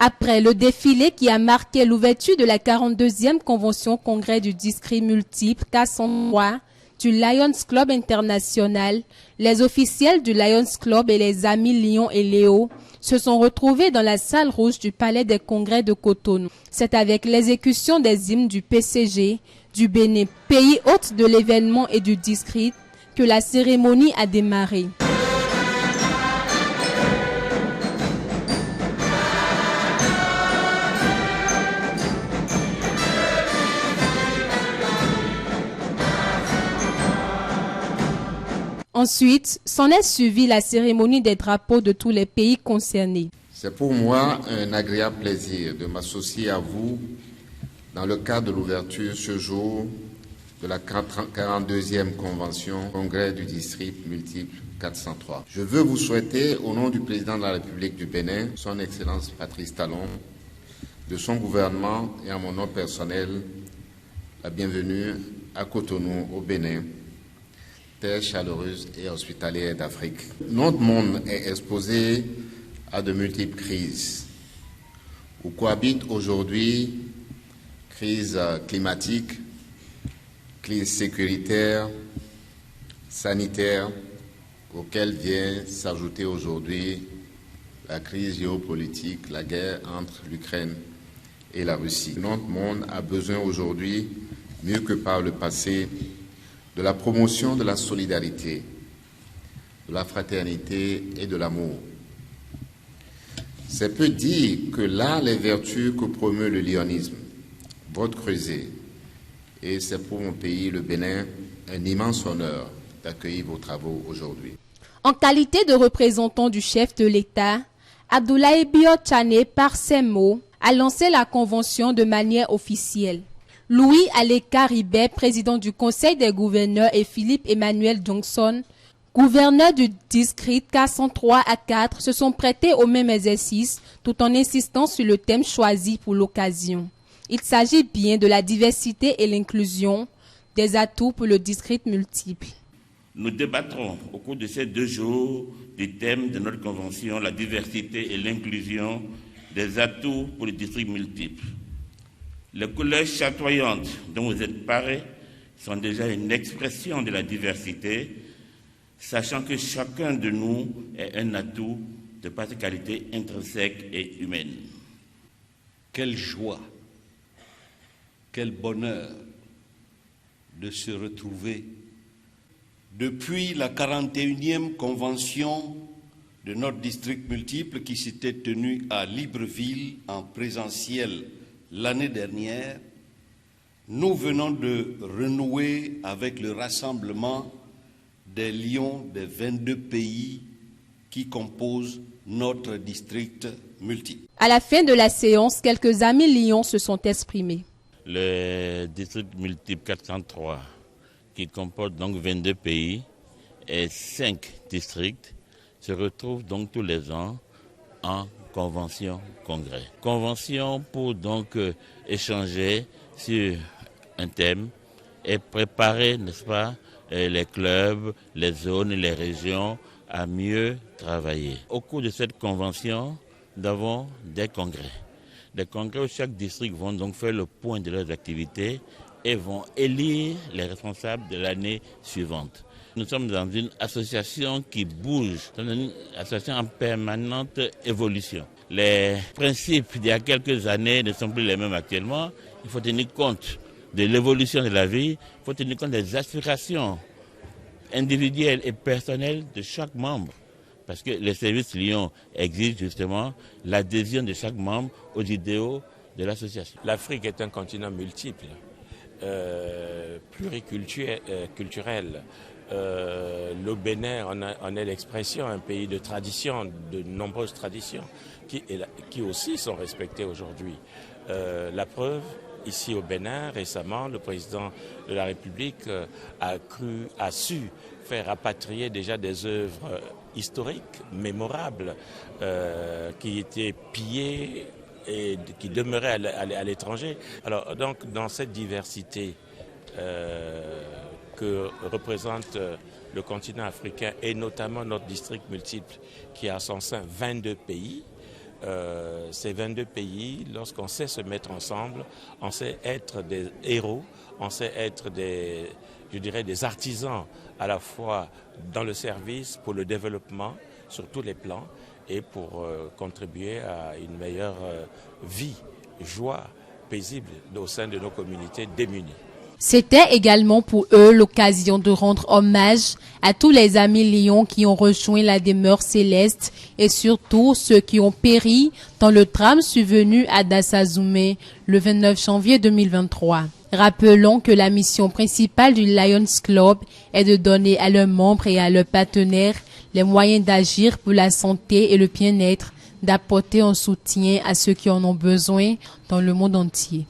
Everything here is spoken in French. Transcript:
Après le défilé qui a marqué l'ouverture de la 42e convention congrès du district multiple K103 du Lions Club International, les officiels du Lions Club et les amis Lion et Léo se sont retrouvés dans la salle rouge du Palais des Congrès de Cotonou. C'est avec l'exécution des hymnes du PCG, du Bénin, pays hôte de l'événement et du district, que la cérémonie a démarré. Ensuite, s'en est suivi la cérémonie des drapeaux de tous les pays concernés. C'est pour moi un agréable plaisir de m'associer à vous dans le cadre de l'ouverture ce jour de la 42e convention congrès du district multiple 403. Je veux vous souhaiter, au nom du président de la République du Bénin, son Excellence Patrice Talon, de son gouvernement et à mon nom personnel, la bienvenue à Cotonou, au Bénin, terre chaleureuse et hospitalière d'Afrique. Notre monde est exposé à de multiples crises, où cohabitent aujourd'hui crise climatique, crise sécuritaire, sanitaire, auquel vient s'ajouter aujourd'hui la crise géopolitique, la guerre entre l'Ukraine et la Russie. Notre monde a besoin aujourd'hui, mieux que par le passé, de la promotion de la solidarité, de la fraternité et de l'amour. C'est peu dire que là, les vertus que promeut le lionisme, votre creuset, et c'est pour mon pays, le Bénin, un immense honneur d'accueillir vos travaux aujourd'hui. En qualité de représentant du chef de l'État, Abdoulaye Bio Tchane, par ses mots, a lancé la convention de manière officielle. Louis Aleka Ribet, président du Conseil des gouverneurs, et Philippe Emmanuel Johnson, gouverneur du district K103 à 4, se sont prêtés au même exercice tout en insistant sur le thème choisi pour l'occasion. Il s'agit bien de la diversité et l'inclusion, des atouts pour le district multiple. Nous débattrons au cours de ces 2 jours du thème de notre convention, la diversité et l'inclusion, des atouts pour le district multiple. Les couleurs chatoyantes dont vous êtes parés sont déjà une expression de la diversité, sachant que chacun de nous est un atout de par ses qualités intrinsèques et humaines. Quelle joie, quel bonheur de se retrouver depuis la 41e convention de notre district multiple qui s'était tenue à Libreville en présentiel l'année dernière. Nous venons de renouer avec le rassemblement des lions des 22 pays qui composent notre district multiple. À la fin de la séance, quelques amis lions se sont exprimés. Le district multiple 403, qui comporte donc 22 pays et 5 districts, se retrouve donc tous les ans en convention-congrès. Convention pour donc échanger sur un thème et préparer, n'est-ce pas, les clubs, les zones, les régions à mieux travailler. Au cours de cette convention, nous avons des congrès. Des congrès où chaque district vont donc faire le point de leurs activités et vont élire les responsables de l'année suivante. Nous sommes dans une association qui bouge, dans une association en permanente évolution. Les principes d'il y a quelques années ne sont plus les mêmes actuellement. Il faut tenir compte de l'évolution de la vie, il faut tenir compte des aspirations individuelles et personnelles de chaque membre. Parce que les services Lions exigent justement l'adhésion de chaque membre aux idéaux de l'association. L'Afrique est un continent multiple, pluriculturel. Le Bénin en est l'expression, un pays de tradition, de nombreuses traditions, qui aussi sont respectées aujourd'hui. La preuve, ici au Bénin, récemment, le président de la République a su faire rapatrier déjà des œuvres historiques, mémorables, qui étaient pillées et qui demeuraient à l'étranger. Alors, donc, dans cette diversité que représente le continent africain et notamment notre district multiple qui a en son sein 22 pays, Ces 22 pays, lorsqu'on sait se mettre ensemble, on sait être des héros, on sait être des artisans à la fois dans le service, pour le développement sur tous les plans et pour contribuer à une meilleure vie, joie paisible au sein de nos communautés démunies. C'était également pour eux l'occasion de rendre hommage à tous les amis lions qui ont rejoint la demeure céleste et surtout ceux qui ont péri dans le drame survenu à Dassazoumé le 29 janvier 2023. Rappelons que la mission principale du Lions Club est de donner à leurs membres et à leurs partenaires les moyens d'agir pour la santé et le bien-être, d'apporter un soutien à ceux qui en ont besoin dans le monde entier.